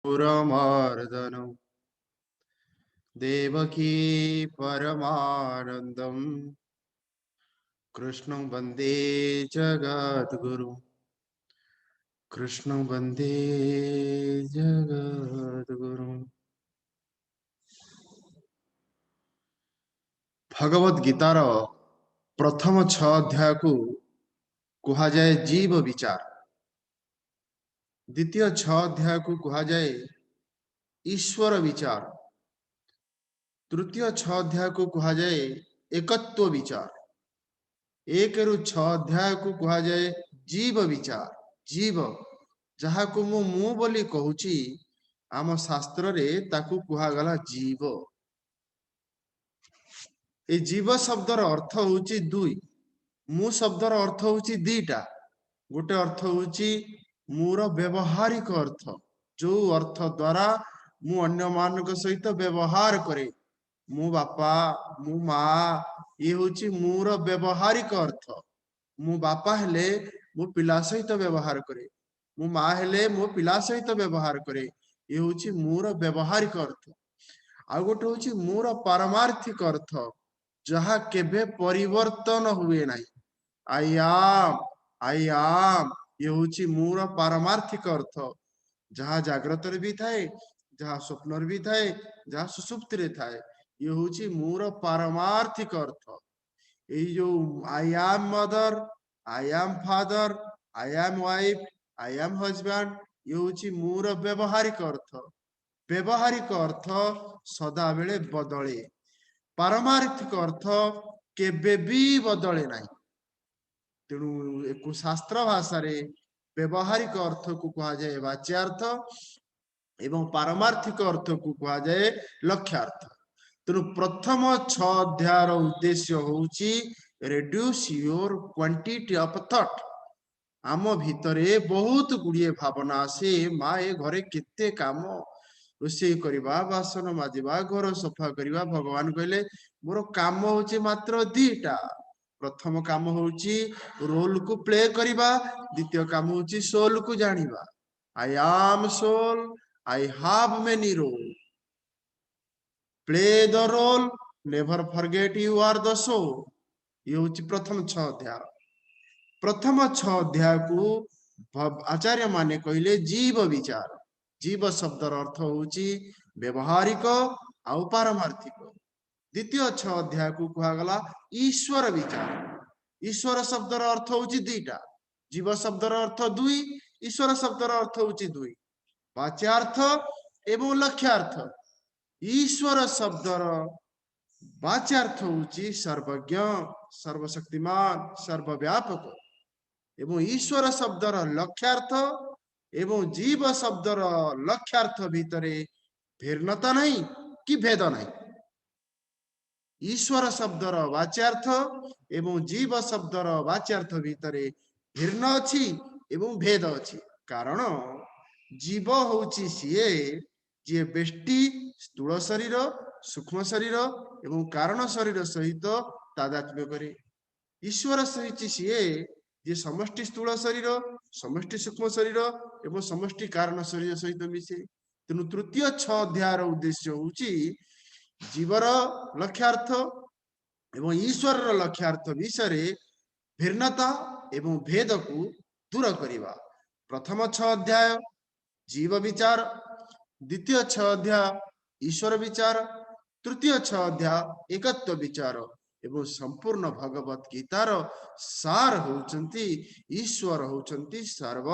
पुरमर्दनं देवकी परमानन्दं कृष्णं वन्दे जगद्गुरुं कृष्णं वन्दे जगद्गुरुं। भगवद गीतार प्रथम 6 अध्याय को कहा जाए जीव विचार, द्वितीय 6 अध्याय को कहा जाए ईश्वर विचार, तृतीय 6 अध्याय को कहा जाए एकत्व विचार, 1 रु 6 अध्याय को कहा जाए जीव विचार। जीव जहा को मु बोली कहूची आम शास्त्र रे ताकू कुहागला जीव। ए जीव शब्दर अर्थ होची दुई, मु शब्दर अर्थ होची दीटा। गोटे अर्थ होची मुर व्यवहारिक अर्थ, जो अर्थ द्वारा मु अन्य मानक सहित व्यवहार करे। मु बापा मु माँ ये होची मुर व्यवहारिक अर्थ। मु बापा हेले मु पिला सहित व्यवहार करे, मु माँ हेले मो पिला सहित व्यवहार करे, ये होची मुर व्यवहारिक अर्थ। आ गोटे होची मुर पारमार्थिक अर्थ, जहा केबे परिवर्तन हुए नाही। आई आम ये होची मुर पारमार्थिक अर्थ, जहा जाग्रत रे भी थाए, जहा स्वप्न रे भी थाए, जहा सुसुप्ति रे थाए, ये होची मुर पारमार्थिक अर्थ। ये जो I am mother, I am father, I am wife, I am husband, ये होची मुर व्यवहारिक अर्थ। व्यवहारिक अर्थ सदा बेले बदले, पारमार्थिक अर्थ केबे भी बदले नाही। तेणु एक शास्त्र भाषा रे व्यवहारिक अर्थ को कहा जाए वाच्यार्थ एवं पारमार्थिक अर्थ को कहा जाए लक्ष्यार्थ। तेणु प्रथम 6 अध्यायर उद्देश्य होची reduce your quantity of thought। आम भितरे बहुत गुड़िए भावना आसे, माँ ए घरे केते काम, रोषे करवा, बासन माजिबा, घर सफा करवा। भगवान कहले मोर काम होची मात्र दीटा। प्रथम काम होची रोल को प्ले करवा, द्वितीय काम होची सोल को जानिबा। I am soul, I have many role, play the role, never forget you are the soul. ये होची प्रथम 6 अध्याय। प्रथम 6 अध्याय को आचार्य माने कहले जीव विचार। जीव शब्दर अर्थ होची व्यवहारिक आउ पारमार्थिक। द्वितीय 6 अध्याय को कहा गला ईश्वर विचार। ईश्वर शब्दर अर्थ होची दीटा, जीव शब्दर अर्थ दुई, ईश्वर शब्दर अर्थ होची दुई, वाच्यार्थ एवं लक्ष्यार्थ। ईश्वर शब्दर वाच्यार्थ होची सर्वज्ञ, सर्वशक्तिमान, सर्वव्यापक। एवं ईश्वर शब्दर लक्ष्यार्थ एवं जीव शब्दर लक्ष्यार्थ भितरे भिन्नता नहीं कि भेद नहीं। ईश्वर शब्दर वाच्यार्थ एवं जीव शब्दर वाच्यार्थ भितरे भिन्न अछि एवं भेद अछि। कारण जीव होची सीए जे बेष्टि स्थूल शरीर, सूक्ष्म शरीर एवं कारण शरीर सहित तादात्म्य करे। ईश्वर सहित सीए जे समष्टि स्थूल शरीर, समष्टि सूक्ष्म शरीर एवं समष्टि कारण शरीर सहित मिसे। तेणु तृतीय 6 अध्यायर उद्देश्य होची जीवर लक्ष्यार्थ एवं ईश्वर लक्ष्यार्थ विषय भिन्नता एवं भेद को दूर करिवा। प्रथम 6 अध्याय जीव विचार, द्वितीय 6 अध्याय ईश्वर विचार, तृतीय 6 अध्याय एकत्व विचार एवं संपूर्ण भगवत गीतार सार होचंती ईश्वर होचंती सर्व।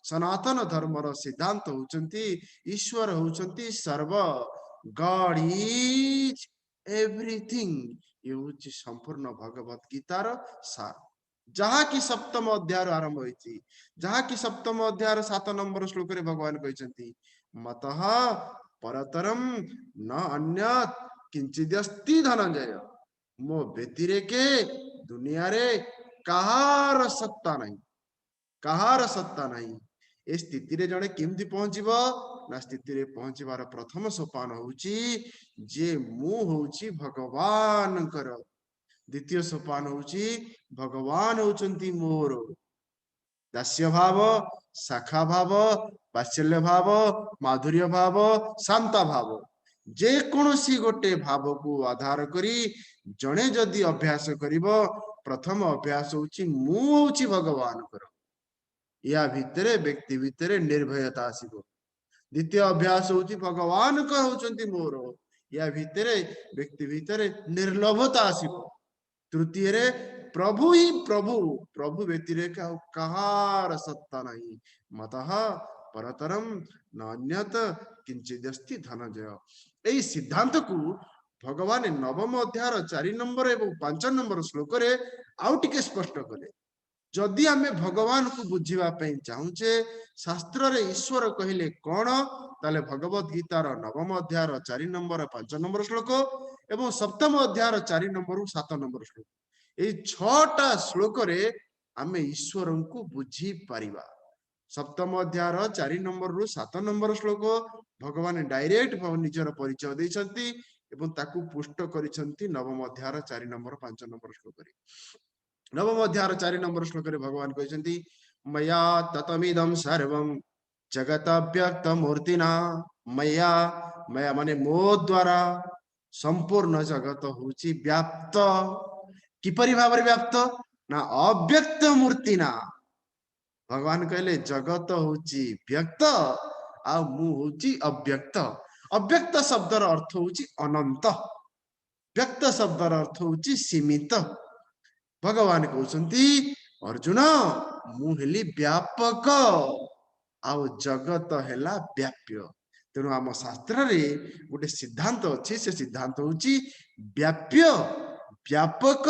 सनातन धर्मर सिद्धांत होचंती ईश्वर होचंती सर्व। गॉड इज एवरीथिंग, ये होची संपूर्ण भगवत गीतार सार। जहा की सप्तम अध्याय आरंभ होईची, जहा की सप्तम अध्याय 7 नंबर श्लोक रे भगवान कहचंती मतः परतरम न अन्यत किंचिदस्ति धनंजय। मो व्यतिरेके दुनिया रे कहार सत्ता नहीं, कहार सत्ता नहीं। ए स्थिति रे जणे केमती पहुंचीबो ना, स्थिति रे पहुंचीबार प्रथम सोपान होची जे मु होची भगवान कर। द्वितीय सोपान होची भगवान होचंती मोर। दास्य भाव, शाखा भाव, वात्सल्य भाव, माधुर्य भाव, शांता भाव, जे कोनोसी गोटे भाव को आधार करी जणे जदि अभ्यास करिवो, प्रथम अभ्यास होची मु होची भगवान कर, या भितरे व्यक्ति भितरे निर्भयता आसीबो। द्वितीय अभ्यास होची भगवान कर होचंती मोर, या भितरे व्यक्ति भितरे निर्लोभता आसीबो। तृतीय रे प्रभु ही प्रभु, प्रभु व्यतिरेक कहार सत्ता नहीं, मतः परतरम नान्यत किंचिदस्ति धनंजय। एई सिद्धांत को भगवान नवम अध्याय 4 नंबर एवं 5 नंबर श्लोक रे आउटिके स्पष्ट कले। जदि आमे भगवान को बुझिबा पई चाहुचे, शास्त्र रे ईश्वर कहिले कोन, ताले भगवत गीतार नवम अध्याय 4 नंबर 5 नंबर श्लोक एवं सप्तम अध्याय 4 नंबर 7 नंबर श्लोक, ए 6टा श्लोक रे आमे ईश्वर को बुझी पारिबा। सप्तम अध्याय 4 नंबर रु 7 नंबर श्लोक भगवान डायरेक्ट निजर परिचय दैछंती एवं ताकू पुष्ट करिसंती नवम अध्याय 4 नंबर 5 नंबर श्लोक रे। नवम अध्याय 4 नंबर श्लोक रे भगवान कहते मया ततमिदं सर्वं जगत व्यक्त मूर्तिना, मया मया माने मो द्वारा संपूर्ण जगत होची व्याप्त। किपरि भाव व्याप्त ना अव्यक्त मूर्तिना। भगवान कहले जगत होची व्यक्त आ मु होची अव्यक्त। अव्यक्त शब्दर अर्थ होची अनंत, व्यक्त शब्दर अर्थ होची सीमित। भगवान कहते अर्जुन मु हेली व्यापक आउ जगत हेला व्याप्य। तेणु आम शास्त्र रे गोटे सिद्धांत अच्छे, से सिद्धांत होची व्याप्य व्यापक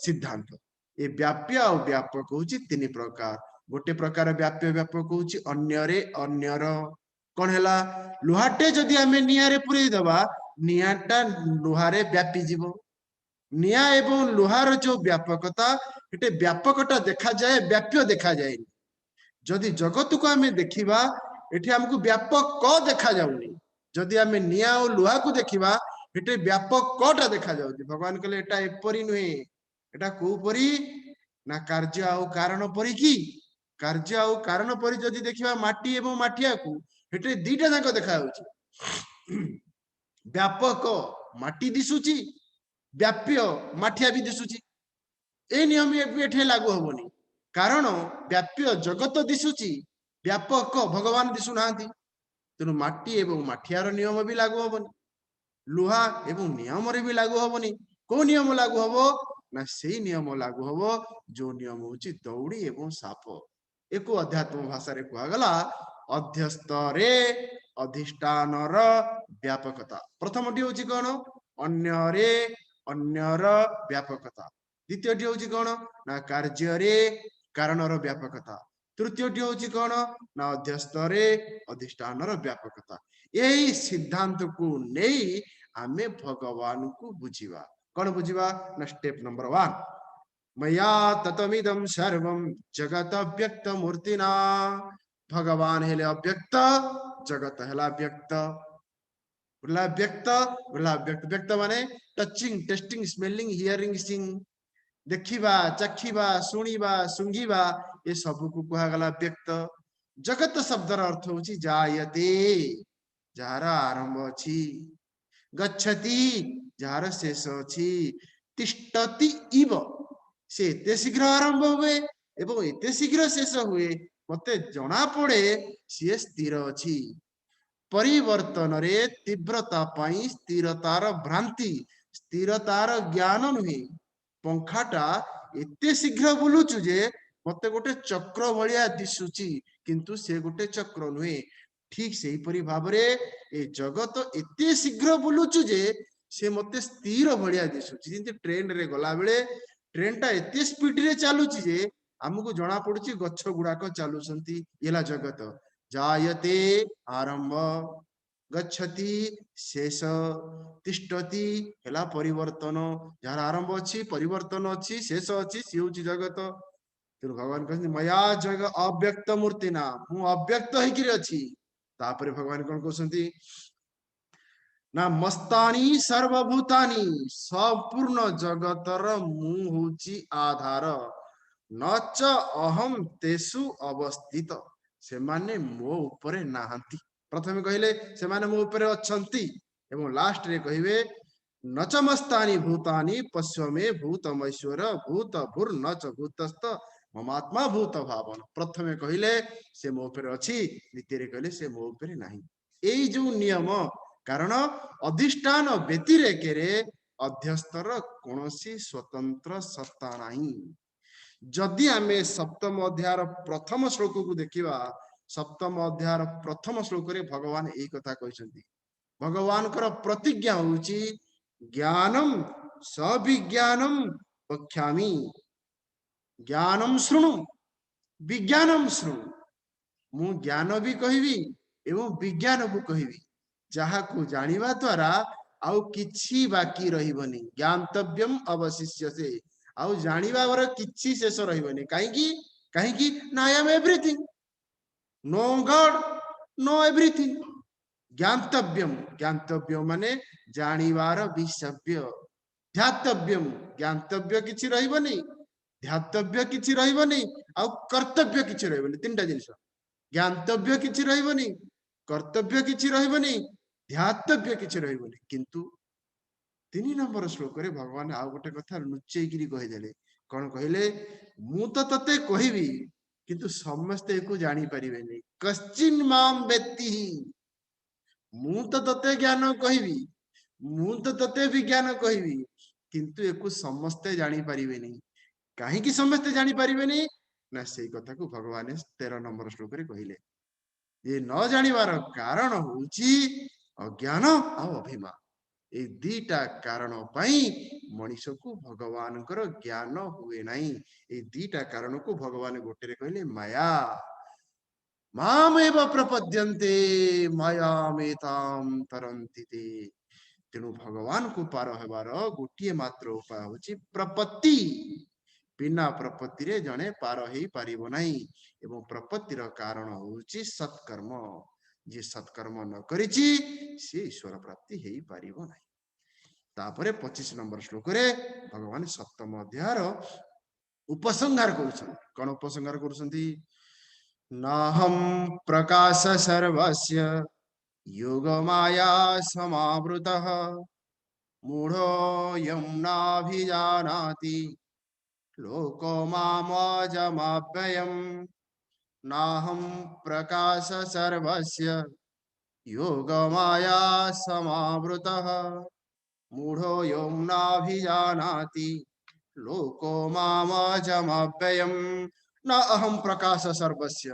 सिद्धांत। ए व्याप्य आ व्यापक होची तीन प्रकार। गोटे प्रकार व्याप्य व्यापक होची अन्यरे अन्यर। कौन हैला लुहाटे जदि आमे नियारे पुरई दबा, नियाटा लुहारे व्यापी जीवो। निया एवं लुहार जो व्यापकता, एटे व्यापकता देखा जाए, व्याप्य देखा जाए। जदि जगत को आमे देखिबा, एठी हमको व्यापक क देखा जाउनी। जदि आमे निया और लुहा को देखिबा, एटे व्यापक कटा देखा जाउनी। भगवान कहले एटा एपरि नुहे, एटा को परि ना कार्य आ कारण परि की। कार्य आ कारण परि जदि देखिबा माटी एवं माटिया को, एटे दीटा जाक देखा जाउची। व्यापक माटी दिसुची, व्याप्य माठिया भी दिसुची। ए नियम एठे लागू हबनी, कारण व्याप्य जगत दिसुची, व्यापक भगवान दिसु नांती। तेणु माटी एवं माठियार नियम भी लागू हबनी, लुहा एवं नियम रे भी लागू हबनी। को नियम लागू हबो ना सेही नियम लागू हबो जो नियम होची दौड़ी एवं साप। एको अध्यात्म भाषा रे कुआ गला अध्यस्त रे अधिष्ठानर व्यापकता। प्रथमटी होची कोन अन्य रे अन्यर व्यापकता। द्वितीयटी होची कोन ना कार्य रे कारणर व्यापकता। तृतीयटी होची कोन ना अध्यस्त रे अधिष्ठानर व्यापकता। यही सिद्धांत को नहीं आमे भगवान को बुझिबा। कौन बुझिबा ना स्टेप नंबर 1 मया ततमिदं सर्वं जगत व्यक्त मूर्तिना। भगवान हेले अव्यक्त, जगत हेला व्यक्त। व्यक्त व्यक्त व्यक्त माने touching, testing, smelling, hearing, seeing. देखिबा, चखिबा, सुनिबा, सुंघिबा, ये सब को कहा गला व्यक्त। जगत शब्दर अर्थ होची जायते, जार आरंभ अछि। गच्छति, जार शेष अछि। तिष्ठति इव, से एते शीघ्र आरंभ हुए एवं एते शीघ्र शेष हुए मते जना पड़े सी स्थिर अछि। परिवर्तन रे तीव्रता पाई स्थिरतार भ्रांति, स्थिरतार ज्ञान नुहे। पंखाटा एते शीघ्र बुलुचु जे मते गोटे चक्र भलिया दिसुची, किंतु से गोटे चक्र नुहे। ठीक से परि भाबरे ए जगत एते शीघ्र बुलुचु जे से मते स्थिर भलिया दिसुची। जिंते ट्रेन रे गला बेले ट्रेन टा एते स्पीड रे चालुची जे हमको जना पड़ुची गच्छ गुड़ाक चालुसंती। येला जगत जायते आरंभ, गच्छति शेष, तिष्ठति हेला परिवर्तन। जार आरंभ अछि, परिवर्तन अछि, शेष अछि, सी होची जगत। तेणु भगवान कहते मया जग अव्यक्त मूर्तिना, मु अव्यक्त होइकिरि अछि। तापरे भगवान कोन कहउसंती ना मस्तानी सर्वभूतानी, संपूर्ण जगतर मु होची आधार। न च अहम तेसु अवस्थित से माने मो ऊपरे नाहंती प्रथमे कहले से माने मो ऊपरे अछंती एवं लास्ट रे कहिवे न च मस्तानि भूतानि पश्यमे भूतमैश्वर भूत भूर न च भूतस्थ ममात्मा भूत भावन प्रथमे कहले से मो ऊपरे अछि द्वितीय कहले से मो ऊपरे नाही एई जो नियम कारण अधिष्ठान व्यतिरेकेरे अध्यस्तर कौनसी स्वतंत्र सत्ता नाही जदि आमे सप्तम अध्यायर प्रथम श्लोक को देखिबा सप्तम अध्यायर प्रथम श्लोक रे भगवान एई कथा कहछन्ती भगवान कर प्रतिज्ञा होउची ज्ञानम सविज्ञानम वक्ष्यामि ज्ञानम शृणु विज्ञानम शृणु मु ज्ञान भी कहबी एवं विज्ञान को कहबी जहा को जानिबा द्वारा आउ किछि बाकी रहिबनी ज्ञातव्यम अवशिष्य से आउ जानिबा वर किछि शेष रहिबनी काहे की ना I am everything know God know everything ज्ञातव्यम ज्ञातव्य माने जानिबार विषव्य ध्यातव्यम ज्ञातव्य किछि रहिबनी ध्यातव्य किछि रहिबनी आउ कर्तव्य किछि रहिबनी तीनटा जिनिस ज्ञातव्य किछि रहिबनी कर्तव्य किछि रहिबनी ध्यातव्य किछि रहिबनी किंतु 3 नंबर श्लोक रे भगवान आ गोटे कथा लुचेई गिरी कहि देले कोन कहिले मु तो तते कहिबी किंतु समस्ते को जानि परिबेनी कश्चिन माम व्यक्ति मु तो तते ज्ञान कहिबी मु तो तते विज्ञान कहिबी किंतु एको समस्ते जानि परिबेनी काहे की समस्ते जानि परिबेनी ना सेई कथा को भगवान 13 नंबर श्लोक रे कहिले ये न जानिबार कारण होउची अज्ञान आ अभिमान ए दीटा कारण पाई मनीष को भगवान ज्ञान हुए नहीं ए दीटा कारण को भगवान गोटे कहले माया मामेव प्रपद्यन्ते मायामेताम तरन्ति ते तेणु भगवान को पार हेबार गोटे मात्र उपाय होची प्रपत्ति बिना प्रपत्ति रे जने पार हेई पारिबो नाही एवं प्रपत्तिर कारण होची सत्कर्म जे सत्कर्म न करिछि से ईश्वर प्राप्ति हेई पारिबो नाही तापरे 25 नंबर श्लोक रे भगवान सप्तम अध्यायर उपसंहार करूछन कोन उपसंहार करूछन्ती नाहम प्रकाश सर्वस्य योग माया समावृतः मूढ़ो यं नाभिजानाति लोको मामजमव्ययम् नाहं प्रकाश सर्वस्य योग माया समावृतः मूढ़ो यं नाभिजानाति लोको मामजमव्ययम् न अहम प्रकाश सर्वस्य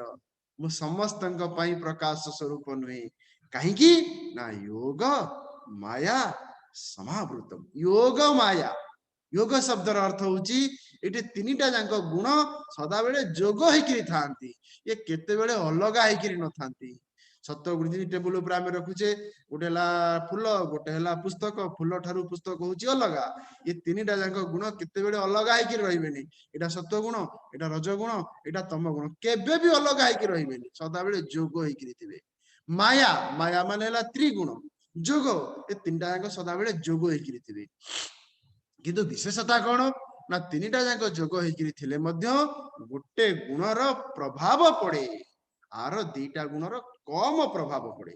मु समस्तंक पई प्रकाश स्वरूप नुहे काहेकि ना योग माया समावृतम योग माया योग शब्दर अर्थ होची एटे तीनिटा जांक गुण सदा बेले जोग हेकिरि थांती ये केते बेले अलगा हेकिरि न थांती सत्य गुरुजी टेबुल ऊपर आमे रखुचे गोटे हला फूल गोटे हला पुस्तक फूल ठारू पुस्तक होची अलगा ये तीनिटा जांक गुण केते बेले अलगा हेकिरि रहिबेनी एटा सत्य गुण एटा रज गुण एटा तम गुण केबे भी अलगा हेकिरि रहिबेनी सदा बेले जोग हेकिरि थिबे माया माया माने हला त्रिगुण जोग ए तीनटा जांक सदा बेले जोग हेकिरि थिबे किंतु विशेषता कौन ना तीनिटा जाक जोग हेकिरि थिले मध्य गोटे गुणर प्रभाव पड़े आर दीटा गुणर कम प्रभाव पड़े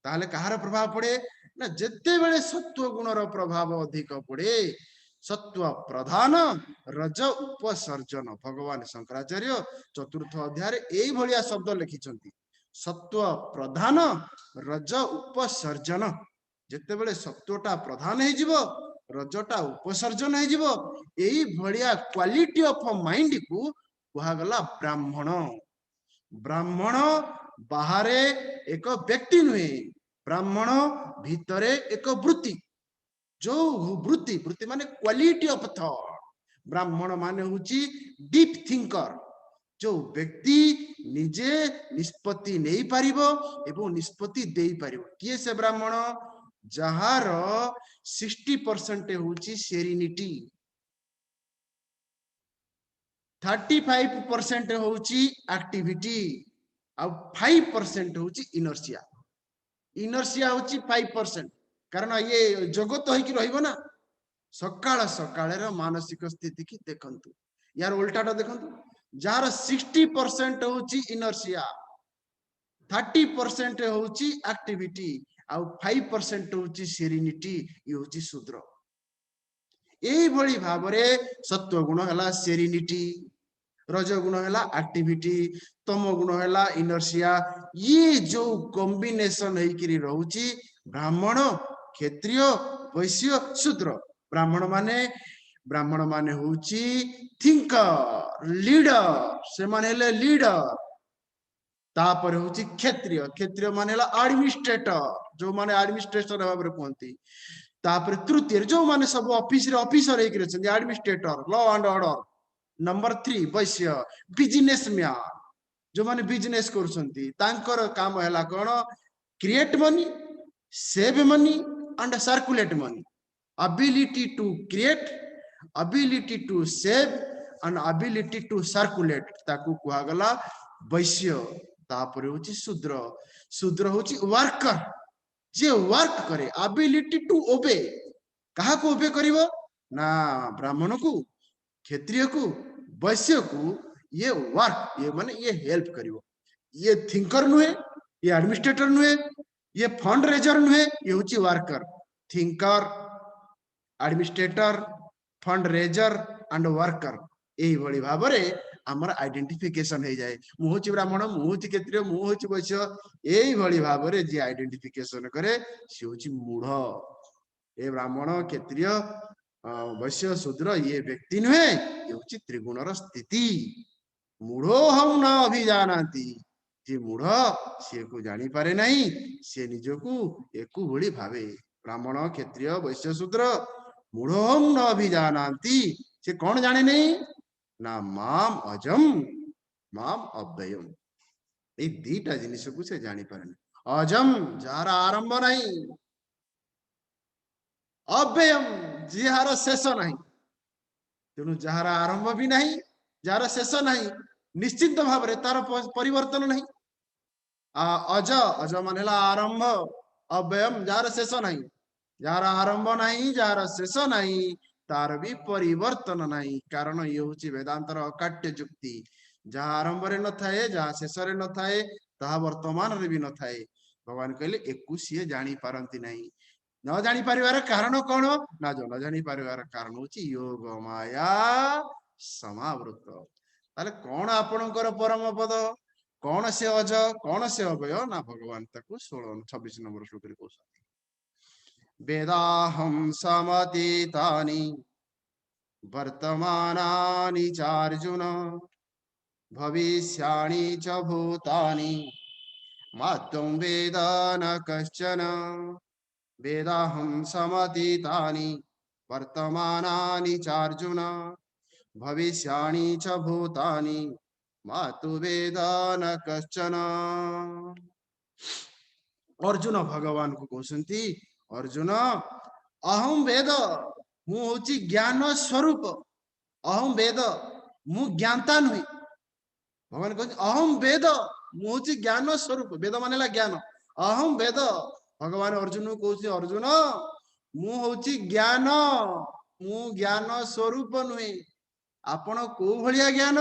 ताहले कहार प्रभाव पड़े ना जेते बेले सत्व गुणर प्रभाव अधिक पड़े सत्व प्रधान रज उपसर्जन भगवान शंकराचार्य चतुर्थ अध्याय एई भलिया शब्द लिखिछंती सत्व प्रधान रज उपसर्जन जेते बेले सत्वटा प्रधान हे जिवो रजटा उपसर्जन है जीवो एई भलिया क्वालिटी ऑफ माइंड को कहा गला ब्राह्मण ब्राह्मण बाहरे एक व्यक्ति नुहे ब्राह्मण भितरे एक वृत्ति जो वृत्ति वृत्ति माने क्वालिटी ऑफ थॉट ब्राह्मण माने होची डीप थिंकर जो व्यक्ति निजे निष्पत्ति नहीं पारिबो एवं निष्पत्ति देई पारिबो किए से ब्राह्मण जहार 60% होची सेरिनिटी 35% होची एक्टिविटी आ 5% होची इनर्शिया इनर्शिया होची 5% कारण ये जगत होई कि रहइबो ना सकाळ सकाळर मानसिक स्थिति की देखंतु यार उल्टाटा देखंतु जार 60% होची इनर्शिया 30% होची एक्टिविटी आ 5% होची सेरेनिटी ये होची शूद्र एई भली भाबरे सत्व गुण हला सेरेनिटी रज गुण हला एक्टिविटी तम गुण हला इनर्शिया ये जो कॉम्बिनेशन हेकिरी रहउची ब्राह्मण क्षत्रिय वैश्य शूद्र ब्राह्मण माने होची थिंकर लीडर से माने हेले लीडर तापर होची क्षत्रिय माने हला एडमिनिस्ट्रेटर जो माने एडमिनिस्ट्रेटर भाबरे कहंती तापर तृतीय जो माने सब ऑफिसर हेकिरी छथि administrator law and order number 3 Vysya businessman जो माने बिजनेस करूछंती तांकर काम हैला कोन create money save money and circulate money ability to create ability to save and ability to circulate ताकू कुहा गला वैश्य तापर होची शूद्र होची वर्कर जे वर्क करे ability to obey कहा को ओबे करिवो ना ब्राह्मण को क्षत्रिय को वैश्य को ये वर्क ये माने ये हेल्प करिवो ये थिंकर नुहे ये एडमिनिस्ट्रेटर नुहे ये फंड रेजर नुहे ये होची worker thinker administrator fund raiser and worker एही भली भाबरे हमर आइडेंटिफिकेशन हे जाए मु होची ब्राह्मण मु होची क्षत्रिय मु होची वैश्य एही भली भाबरे जे आइडेंटिफिकेशन करे से होची मूढ़ ए ब्राह्मण क्षत्रिय वैश्य शूद्र ये व्यक्ति नुहे ये होची त्रिगुणर स्थिति मूढ़ो हम न अभिजानांती जे मूढ़ से को जानी पारे नहीं से निजको एकु भली भावे ब्राह्मण क्षत्रिय वैश्य शूद्र मूढ़ हम न अभिजानांती से कौन जाने नहीं ना माम अजम माम अव्ययम ए दीटा जिनिस को से जानी पारे अजम जार आरंभ नहीं अव्ययम जार शेष नहीं तेणु जार आरंभ भी नहीं जार शेष नहीं निश्चित भाव तार परिवर्तन नहीं अज मान आरंभ अव्ययम जार शेष नहीं जार आरंभ नहीं जार शेष नहीं तार भी परिवर्तन नहीं कारण ये हूँ वेदांतर अकाट्य जुक्ति जहाँ आरंभ रे न थाए जहाँ शेष रे न थाए ताहा वर्तमान रे भी न थाए भगवान कहले एकु सी जानी पारंती नहीं न जानी पारिवार कारण कौन ना जो न जानी पारिवार कारण होची योग माया समावृत ताले कौन आपणकर परम पद कौन से अज कौन से अभय ना भगवान ताकू 26 नंबर श्लोक रे कहउछथि वेदाहं समतीतानि वर्तमानानि चार्जुन भविष्याणि च भूतानि मात्वं वेद न कश्चन वेदाहं समतीतानि वर्तमानानि चार्जुन भविष्याणि च भूतानि मातु वेद न कश्चन अर्जुन भगवान को कहते अर्जुन अहम वेद मु होची ज्ञान स्वरूप अहम वेद मु ज्ञाता नुहे भगवान कहते अहम वेद मु होची ज्ञान स्वरूप वेद मानेला ज्ञान अहम वेद भगवान अर्जुन को कहते अर्जुन मु होची ज्ञान मु ज्ञान स्वरूप नुहे आपण को भलिया ज्ञान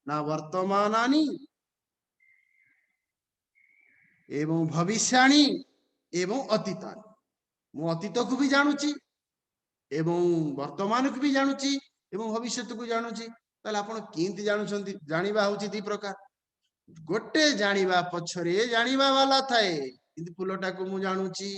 ना वर्तमानानि एवं भविष्याणि एवं अतीतानि मु अतीत को भी जानूची एवं वर्तमान को भी जानूची एवं भविष्य को जानूची ताले आपण केंति जानुछंती जानिबा होची दी प्रकार गोटे जानिबा पछरे जानिबा वाला थाए किंतु फुलटा को मु जानूची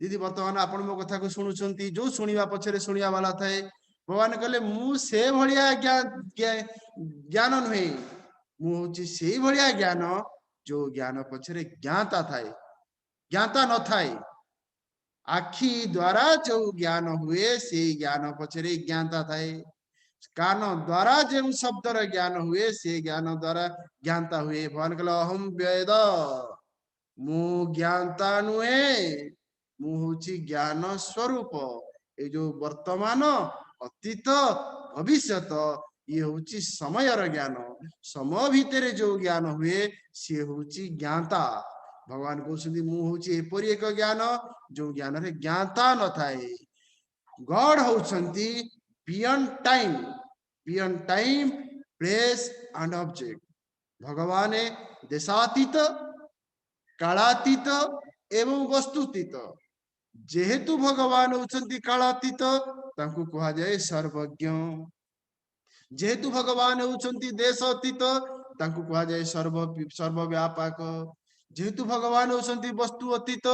दीदी वर्तमान आपण मो कथा को सुनुछंती जो सुनिबा पछरे सुनिया वाला थाए भगवान कहले मु से भलिया ज्ञान नुहे मु होची से भलिया ज्ञान जो ज्ञान पछरे ज्ञाता थाए ज्ञाता न थाए आखि द्वारा जो ज्ञान हुए से ज्ञान पछरे ज्ञाता थाए कान द्वारा जो शब्दर ज्ञान हुए से ज्ञान द्वारा ज्ञाता हुए भगवान कहले अहम वेद मु ज्ञाता नुहे मु होची ज्ञान स्वरूप ए जो वर्तमान अतीत भविष्यत ये होची समयर ज्ञान समय भितर जो ज्ञान हुए सी होची ज्ञाता भगवान कहते मु होची एपरी एक ज्ञान जो ज्ञान रे ज्ञाता न थाए गॉड होचंती beyond time place and object. भगवान देशातीत कालातीत एवं वस्तुतीत। जेहेतु भगवान होचंती कालातीत तांकु कहा जाए सर्वज्ञ। जेहेतु भगवान होचंती देश अतीत तांकु कहा जाए सर्वव्यापक। जेहेतु भगवान होचंती वस्तु अतीत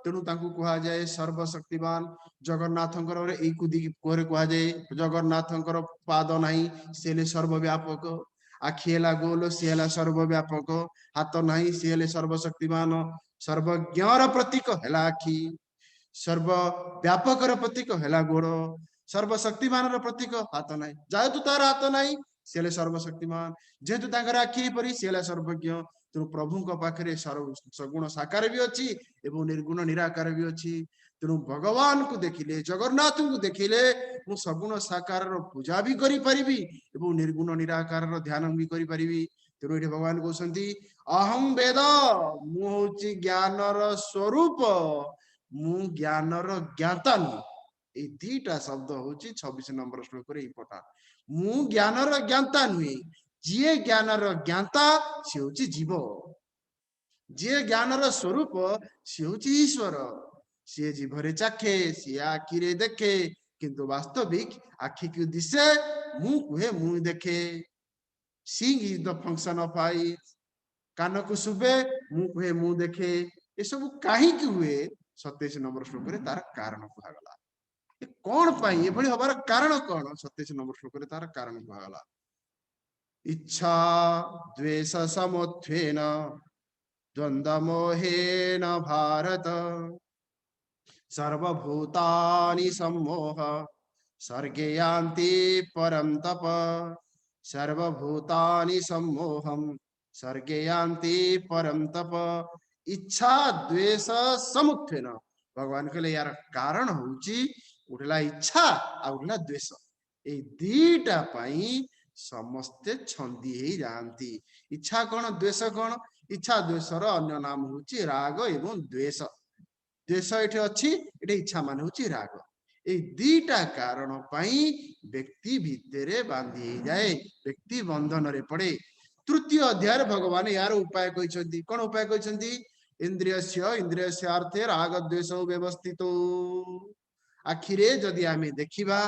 तेणु तांकु कहा जाए सर्वशक्तिमान। जगन्नाथंकर एई कुदी कोरे कहा जाए जगन्नाथंकर पाद नाही से हेले सर्वव्यापक। आखि हेला गोल सी हेला सर्वव्यापक। हाथ नाही सी हेले सर्वशक्तिमान। सर्वज्ञर प्रतीक हेला आखि। सर्वव्यापकर प्रतीक हेला गोड़। सर्वशक्तिमान प्रतीक हाथ नाही। जेहेतु तार हाथ नाही सी हेले सर्वशक्तिमान। जेहेतु तांकर आखि परी सी हेला सर्वज्ञ। तेणु प्रभुଙ୍କ पाखरे सगुण साकार भी अच्छी एवं निर्गुण निराकार भी अच्छी। तेणु भगवान को देखिले जगन्नाथ को देखिले मु सगुण साकार पूजा भी करि परिबी एवं निर्गुण निराकार ध्यान भी करि परिबी। तेणु ये भगवान कहते अहम वेद मु होची ज्ञानर स्वरूप मु ज्ञानर ज्ञाता नुहे। ये दीटा शब्द होची 26 नंबर श्लोक रे इम्पोर्टेंट। मु ज्ञानर ज्ञाता नुहे। जी ज्ञानर ज्ञाता सी होची जीव। जी ज्ञानर स्वरूप सी होची ईश्वर। सी जीभरे चाखे सी आखिरे देखे किंतु वास्तविक आखि को दिसे मु कुहे मु देखे। Seeing is the function of eyes। कान को सुबे मु कुहे मु देखे। ये सब कहीं हुए 27 नंबर श्लोक रे तार कारण कहगला। कौन पाई ये भली हबार कारण कौन 27 नंबर श्लोक रे तार कारण कहगला। इच्छा द्वेष समुत्थेन द्वंद्व मोहेन भारत सर्वभूतानि सम्मोह सर्गे यान्ति परम तप। सर्वभूतानि सम्मोहम सर्गे यान्ति परम तप। इच्छा द्वेष समुत्थेन भगवान कहले यार कारण होची उठला इच्छा आ उठला द्वेष। ए दीटा पाई समस्ते छंदी ही जानती। इच्छा कौन द्वेष कौन। इच्छा द्वेषर अन्य नाम होची राग एवं द्वेष। द्वेष एठी अछि एठी इच्छा मान होची राग। ए दीटा कारण पाई व्यक्ति भितरे बांधी जाए व्यक्ति बंधन रे पड़े। तृतीय अध्याय भगवान यार उपाय कहते कौन उपाय कहते इंद्रियस्यार्थे राग द्वेष व्यवस्थित। आखिरे जदि आमे देखिबा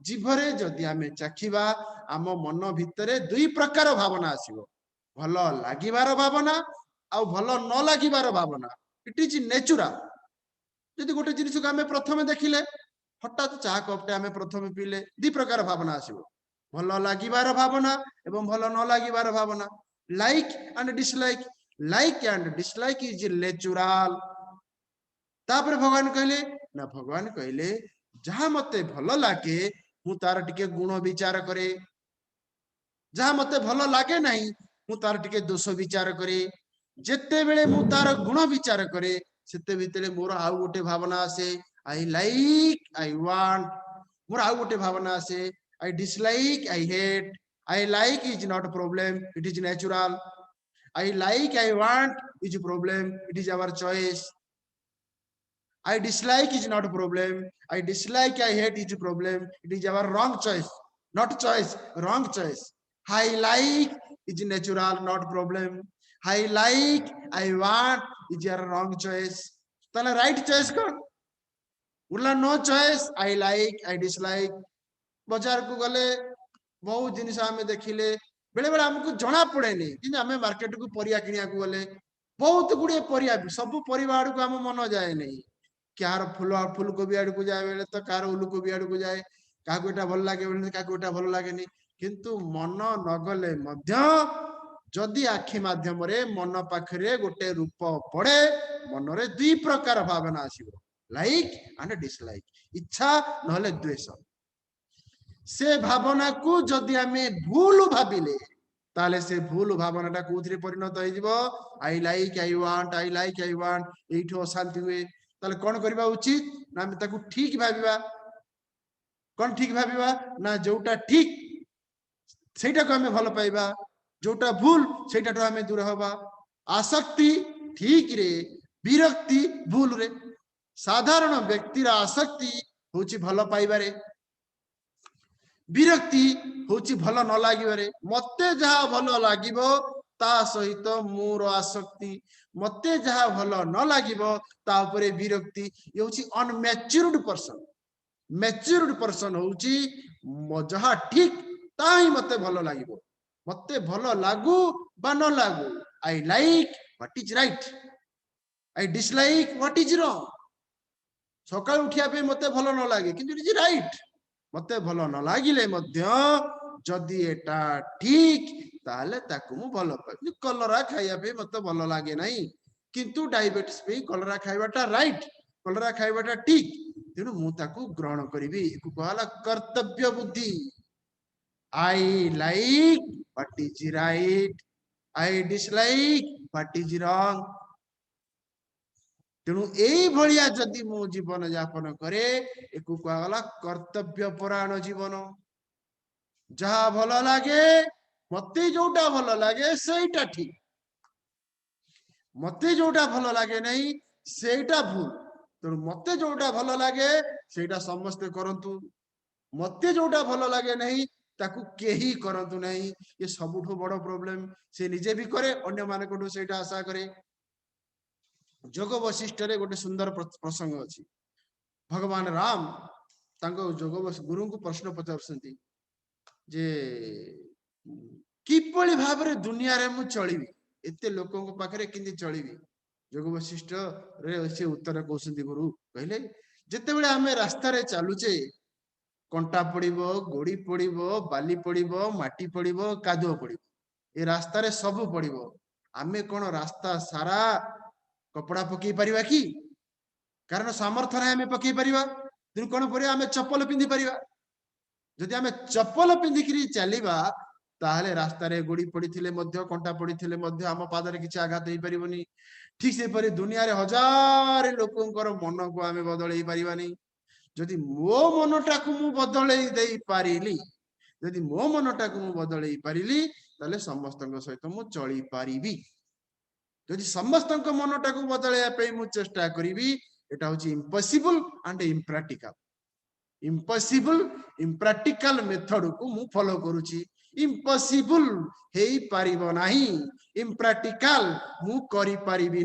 जीभरे जदि आमे चाखिबा आम मन भितरे दुई प्रकार भावना आसीबो। भल लागिबार भावना आ भल न लागिबार भावना। It is natural. जदि गोटे जिनिस को आमे प्रथमे देखिले हठात चाह कपटे आमे प्रथमे पीले दी प्रकार भावना आसीबो। भल लागिबार भावना एवं भल न लागिबार भावना। Like and dislike. Like and dislike is natural. तापर भगवान कहले ना भगवान कहले जहाँ मते भल लागे मु तार टिके गुण विचार करे। जहाँ मते भल लागे नहीं मु तार टिके दोष विचार करे। जेते बेले मु तार गुण विचार करे सेते भितरे मोर आउ गोटे भावना आसे आई लाइक आई वांट। मोर आउ गोटे भावना आसे I dislike I hate. I like is not problem it is natural. I like I want is problem it is our choice. I dislike is not a problem. I dislike, I hate is a problem. It is our wrong choice. Not choice, wrong choice. I like is natural, not problem. I like, I want is your wrong choice. ताले right choice कौन? Urla no choice. I like, I dislike. बाजार को गले बहुत जिनिस आमे देखिले बेले बेले हमको जना पड़े नहीं कि आमे मार्केट को परिया किनिया को गले बहुत गुड़े परिया सब परिवार को हम मन जाए नहीं। क्या फूलकोबी आड़ को जाए बेले तो कार उलकोबी आड़ को जाए क्या भल लगे क्या भल लगे नहीं। किंतु मन नगले मध्य जदि आखि माध्यम रे मन पाखरे गोटे रूप पड़े मन रे दुई प्रकार भावना आसीबो लाइक एंड डिसलाइक। इच्छा नहले द्वेष। से भावना को जदि आमे भूल भाबिले ताले से भूल भावनाटा कोथरे परिणत हो जिवो आई लाइक आई वांट एठो अशांति हुए। ताले कौन करबा उचित ना हम ताकू ठीक भाबिबा। कौन ठीक भाबिबा ना जोटा ठीक सेटा को हमें भल पाइबा जोटा भूल सेटा तो हमें दूर होबा। आसक्ति ठीक रे विरक्ति भूल रे। साधारण व्यक्तिर आसक्ति होची भल पाइबारे। विरक्ति होची भल न लागिबारे मते जहा भल लागिबो ता सहित मोर आसक्ति मते जहा भल न लागिबो ता उपरे विरक्ति ये होची अनमैच्योर्ड पर्सन मैच्योर्ड पर्सन होची जहा ठीक ता ही मते भल लागिबो मते भल लागू बा न लागू I like what is right I dislike what is wrong सकाळ उठिया पे मते भल न लागे किंतु इट इज राइट मते भल न लागिले मध्य जदि एटा ठीक ताले ताकू मु भल पाइ कलरा खाइया पे मते भल लागे नाही किंतु डायबिटीज पे कलरा खाइबाटा राइट कलरा खाइबाटा ठीक तेणु मु ताकू ग्रहण करिबी एकु कहला कर्तव्य बुद्धि I like what is right I dislike what is wrong तेणु यही भलिया जदि मु जीवन यापन करे एकु कहला कर्तव्य परायण जीवन जहा भल लागे मते जोटा भल लागे सेटा ठीक मते जोटा भल लागे नहीं सेटा भूल तेणु मते जोटा भल लागे सेटा समस्ते करंतु मते जोटा भल लागे नहीं ताकू केही करंतु नहीं ये सबुठो बड़ प्रॉब्लम से निजे भी करे अन्य माने कोठो सेटा आशा करे जोग वशिष्ठ रे गोटे सुंदर प्रसंग अछि भगवान राम तांको जोग गुरु को प्रश्न पचारसंती जे किपଳି भाबरे दुनिया रे मु चलिबी एते लोकन को पाखरे किंदी चलिबी जोग वशिष्ठ रे से उत्तर कहउसंती गुरु कहले जते बेले हमें रास्ता रे चालुचे कंटा पड़िबो गोड़ी पड़िबो बाली पड़िबो माटी पड़िबो कादुओ पड़िबो ए रास्ता रे सब पड़िबो आमे कोन रास्ता सारा कपड़ा पकई परिबा कि कारण सामर्थ्य ना हमें पकई परिबा दिन कोन परे हमें चप्पल पिंदी परिबा जदि हमें चप्पल पिंदिकरी चलीबा ताहले रास्ता रे गोड़ी पड़ीथिले मध्य कंटा पड़ीथिले मध्य हम पाद रे किछि आघात हेई परिबोनी ठीक से परे दुनिया रे हजार लोकंकर मन को हमें बदलई परिबानी जदि मो मनटा को मु बदलई देई पारिली जदि मो मनटा को मु बदलई पारिली ताले समस्तक सहित मु चली पारिबी जदि समस्तक मनटा को बदलया पे मु चेष्टा करिवि एटा होची इम्पॉसिबल एंड इम्प्रैक्टिकल मेथड को मु फॉलो करूची इम्पॉसिबल हेई पारिबो नाही इम्प्रैक्टिकल मु करि पारिबी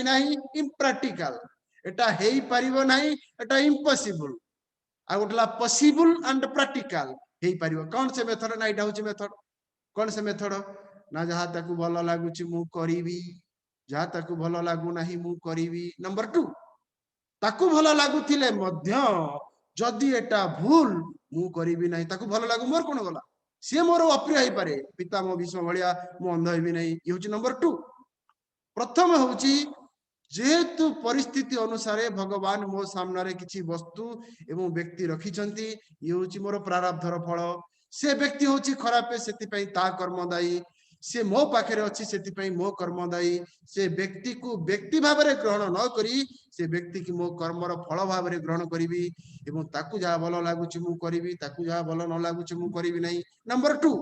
नाही इम्प्रैक्टिकल एटा हेई पारिबो नाही एटा इम्पॉसिबल आ उठला पॉसिबल एंड प्रैक्टिकल हेई पारिबो कोन से मेथड ना एटा होची मेथड कोन से मेथड ना जहा ताकू भल लागुची मु करिवि जहा ताकू भल लागु नाही मु करिवि नंबर 2 ताकू भल लागुथिले मध्य जदि एटा भूल मु करिवि नाही ताकू भल लागु मोर कोन गला से मोर अप्रिय हेई पारे पिता मो विश्व भलिया मु अंध हेबि नाही ये होची नंबर 2 प्रथम होची जेतु परिस्थिति अनुसार भगवान मो सामने रे किछि वस्तु एवं व्यक्ति रखिचंती ये होची मोर प्रारब्धर फल से व्यक्ति होची खरापे सेति पई ता कर्म दायी से मो पाखे अच्छी से मो कर्म दायी से व्यक्ति को व्यक्ति भाव में ग्रहण न करी से व्यक्ति की मो कर्मर फल भाव में ग्रहण करी एवं ताकू जहाँ भल लगुच मु करी ताकू जहाँ भल न लगुच मु करी नहीं नंबर 2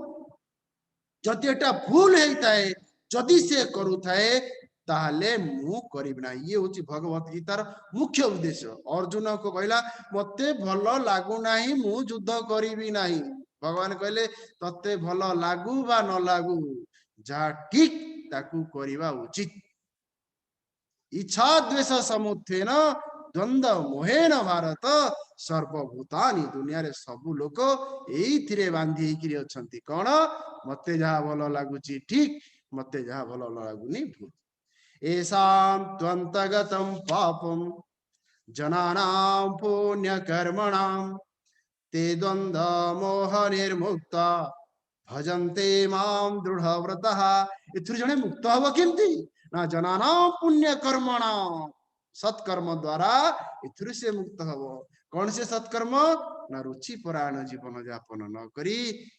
जदि एटा भूल होता है जदि से करुथाए ताहले मु करिब ना ये होची भगवत गीतार मुख्य उद्देश्य अर्जुन को कहला मते भल लागु नाही मु युद्ध करिबी नाही भगवान कहले तते भल लागू बा न लागू जा ठीक ताकू करिबा उचित इच्छा द्वेष समुत्थेन द्वंद्व मोहेन भारत सर्वभूतानि दुनिया रे सब लोक एइथिरे बांधी किरि अछंती कोन मते जहा भल लागुची ठीक मते जहा भल लागुनी भूल एसाम त्वंतगतम पापम जनानां पुण्य कर्मणाम ते द्वंद्व मोह निर्मुक्ता भजन्ते माम दृढ़व्रतः इथुर जने मुक्त हबो केमती ना जनानां पुण्य कर्मणाम सत्कर्म द्वारा इथुर से मुक्त हबो कौन से सत्कर्म ना रुचि परायण जीवन यापन न करी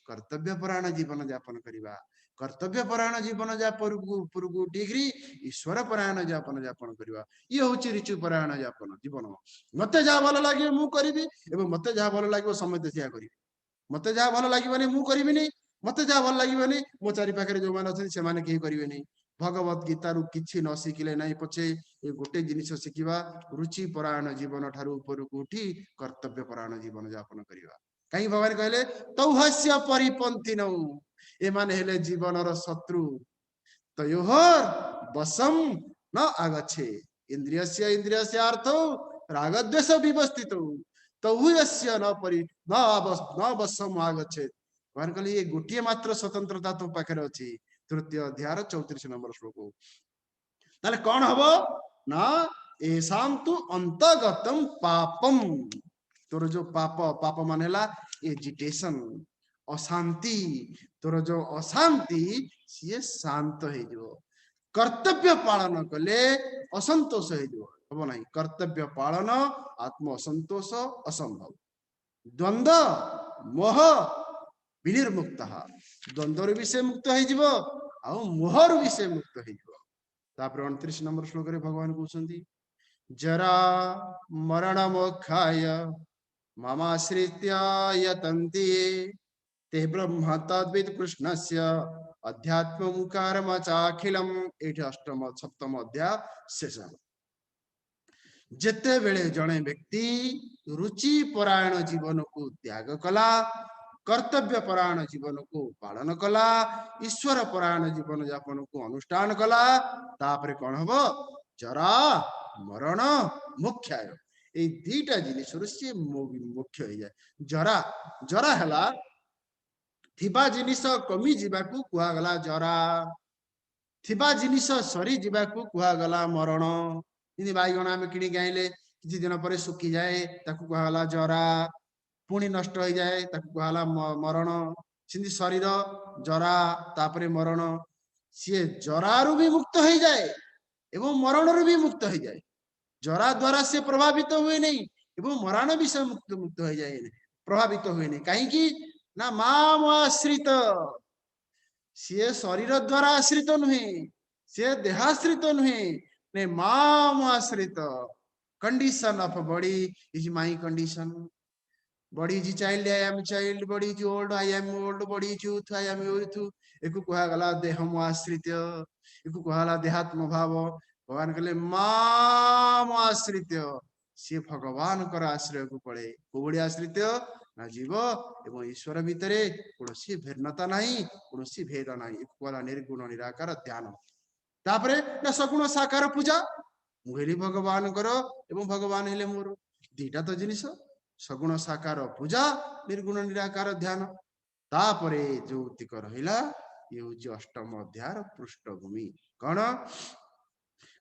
कर्तव्य परायण जीवन यापन करिबा कर्तव्य परायण जीवन यापन पुरगु डिग्री ईश्वर परायण यापन यापन करिबा ये होची ऋचु परायण यापन जीवन मते जा भल लागे मु करिबी एवं मते जा भल लागे समते सिया करिबी मते जा भल लागिबनी मु करिबी नहीं मते जा भल लागिबनी मो चारि पाखरे जो मान अछन से माने केही करिवे नहीं भगवत गीता रु किछि न शिखिले नहीं पछे ए गोटे जिनिस शिखिबा रुचि परायण जीवन ठारू ऊपर को उठी कर्तव्य परायण जीवन यापन करिबा कहीं भगवान कहले तौहस्य परिपंथी नौ एमाने हेले जीवनर शत्रु तयोहर वशम न आगच्छे इंद्रियस्य इंद्रियस्य अर्थो रागद्वेष विवस्थित तौहस्य न वशम आगच्छे भगवान कहले ये गोटिए मात्र स्वतंत्रता तो पाखे अच्छी तृतीय अध्याय 34 नंबर श्लोक ताले कौन हबो ना एसाम तु अंतगतम पापम तोर जो पाप पाप मानेला एजिटेशन अशांति तोर जो अशांति सी शांत हो कर्तव्य पालन कले असंतोष हो ना कर्तव्य पालन आत्म असंतोष असंभव द्वंद्व मोह विनिर्मुक्त द्वंद्वर भी से मुक्त हो मोहर भी से मुक्त हो 29 नंबर श्लोक रे भगवान कहते जरा मरण मोक्षाय ममाश्रित्य यतन्ति ते ब्रह्म तद्विद कृष्णस्य अध्यात्म कर्मचाखिलम एठी अष्टम सप्तम अध्याय शेष जेते बेले जणे व्यक्ति रुचि परायण जीवन को त्याग कला कर्तव्य परायण जीवन को पालन कला ईश्वर परायण जीवन यापन को अनुष्ठान कला तापरे कौन हबो जरा मरण मोक्षाय ए दीटा जिनिस से मुख्य हो जाए जरा जरा हला थिबा जिनिस कमी जीवाकू कुहागला जरा थिबा जिनिस सरी जीवाकू कुहागला मरण इनी बाईगण आम किणी आइले किछि दिन पर सुखी जाए ताकू कुहागला जरा पुणी नष्ट हो जाए ताकू कुहागला मरण सिंधी शरीर जरा तापरे मरण सी जरारू भी मुक्त हो जाए एवं मरणरू भी मुक्त हो जाए जरा द्वारा से प्रभावित हुए नहीं एवं मरण भी से मुक्त मुक्त हो जाए प्रभावित हुए नहीं कहीं ना माम आश्रित सी शरीर द्वारा आश्रित नुहे सी देहाश्रित नुहे ने माम आश्रित condition of body is my condition body is child I am child body is old I am old body is youth I am youth एकु कहा गला देहम आश्रित एकु कहा गला देहात्म भाव भगवान कहले माम आश्रित सी भगवान कर आश्रय को पड़े कोबड़ी आश्रित ना जीव एवं ईश्वर भितर कौन भिन्नता नहीं कौन भेद ना निर्गुण निराकार ध्यान तापरे ना सगुण साकार पूजा मुहेली भगवान करो एवं भगवान हेले मोर दीटा तो जिनिस सगुण साकार पूजा निर्गुण निराकार ध्यान तापरे जो तिक रहिला ये हूँ अष्टम अध्याय पृष्ठभूमि कौन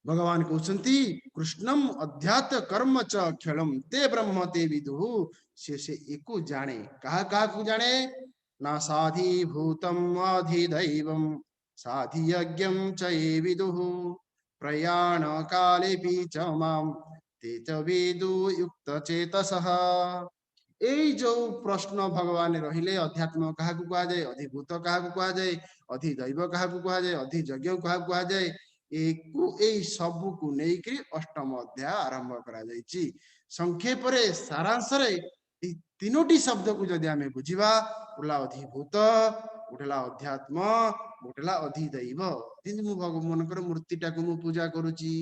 भगवान कहते कृष्णम अध्यात्म कर्म च खेलम ते ब्रह्म ते विदुः से एको जाने कहा कहा को जाने ना साधि भूतम अधिदैवम साधि यज्ञम च ये विदुः प्रयाण काले च माम ते च विदु युक्त चेतसः এই जो प्रश्न भगवान रहिले अध्यात्म कहा को कहा जाए अधिभूत कहा को कहा जाए अधिदैव कहा को कहा जाए अधियज्ञ कहा को कहा जाए सबू को लेकर अष्टम अध्याय आरंभ करा जायछि संक्षेप रे सारांश रे तीनोटी शब्द को जदि आमे बुझिबा उला अधिभूत उठला अध्यात्म उठला अधिदैव जिन मु भगवान कर मूर्ति टा को मु पूजा करूची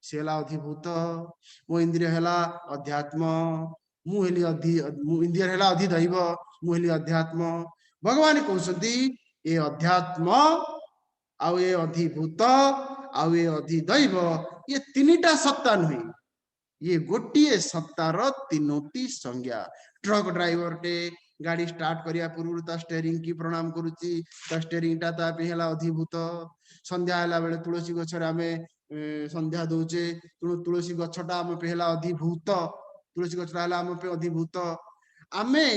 सेला अधिभूत मो इंद्रिय हला अध्यात्म मु हेली इंद्रिय हला अधिदैव मु हेली अध्यात्म भगवान कहउछंती ए अध्यात्म आउ ए अधिभूत आउ ए अधिदैव ये तीनटा सत्ता नुहे ये गोटे सत्तार तीनोटी संज्ञा ट्रक ड्राइवर टे गाड़ी स्टार्ट करिया पूर्व ता स्टीयरिंग की प्रणाम करूची ता स्टीयरिंग टा ता पे हला अधिभूत संध्या हला बेले तुलसी गछ रे आमे संध्या दोचे तुलसी गछटा आमे पे हला अधिभूत तुलसी गछटा हला आमे पे अधिभूत आमे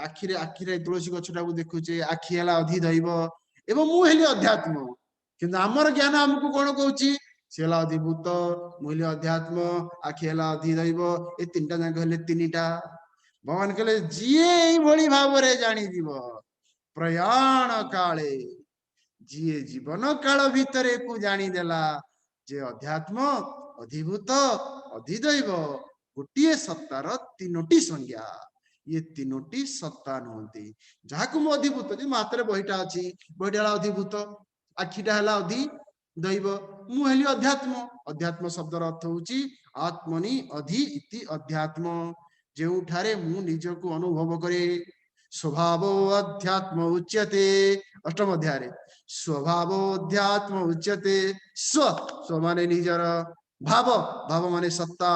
आखिरे तुलसी गछटा को देखुचे आखि हला अधिदैव एवं मु हेली अध्यात्म किंतु आमर ज्ञान हमको कौन कहूची सेला अधिभूत मुहली अध्यात्म आखि हला अधिदैव ए तीनटा जाक हेले तीनटा भगवान कहले जीए भली भाव रे जानी जीव प्रयाण काले जीए जीवन काल भितरे को जानी देला जे अध्यात्म अधिभूत अधिदैव गोटे सत्तार तीनोटी संज्ञा ये तीनोटी सत्ता नुहति जहां को अधिभूत जे मात्र बहिटा अछि बहिटा अधिभूत आखिटा हला अधिदैव मु हेली अध्यात्म अध्यात्म शब्दर अर्थ होची आत्मनि अधि इति अध्यात्म ଯେଉଁଠାରେ ମୁଁ ନିଜକୁ ଅନୁଭବ କରେ स्वभाव अध्यात्म उच्यते अष्टम अध्याय स्वभाव अध्यात्म उच्यते स्व स्व माने निजर भाव भाव माने सत्ता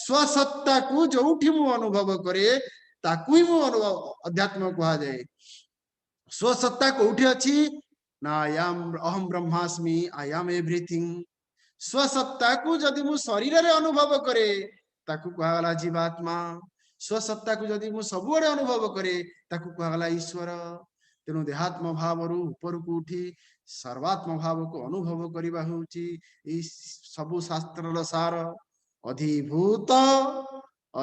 स्वसत्ता को जोठी मु अनुभव करे ताकू ही मु अनुभव अध्यात्म कहा जाए स्वसत्ता कोठी अछि ना आयाम अहम ब्रह्मास्मि आई एम एवरीथिंग स्वसत्ता को जदि मु शरीर रे अनुभव करे ताकू कहला जीवात्मा स्वसत्ता को जदि मु सबुआडे अनुभव करे ताकू कहला ईश्वर तेणु देहात्म भाव रु ऊपर को उठी सर्वात्म भाव को अनुभव करबा होची ई सबु शास्त्र रो सार अधिभूत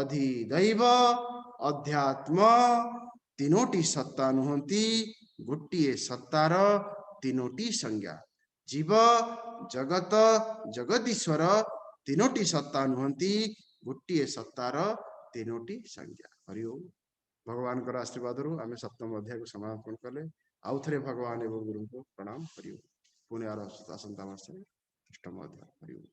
अधिदैव अध्यात्म तीनोटी सत्ता नुहंती गोटिए सत्तार तीनोटी संज्ञा जीव जगत जगदीश्वर तीनोटी सत्ता नुहंती गोटिए सत्तार तीनोटी संज्ञा हरि ओम भगवान का आशीर्वाद आम सप्तम अध्याय को समापन कले आउ थे भगवान एवं गुरु को प्रणाम हरि ओम पुणे आसंता मास अष्टम अध्याय हरि ओम।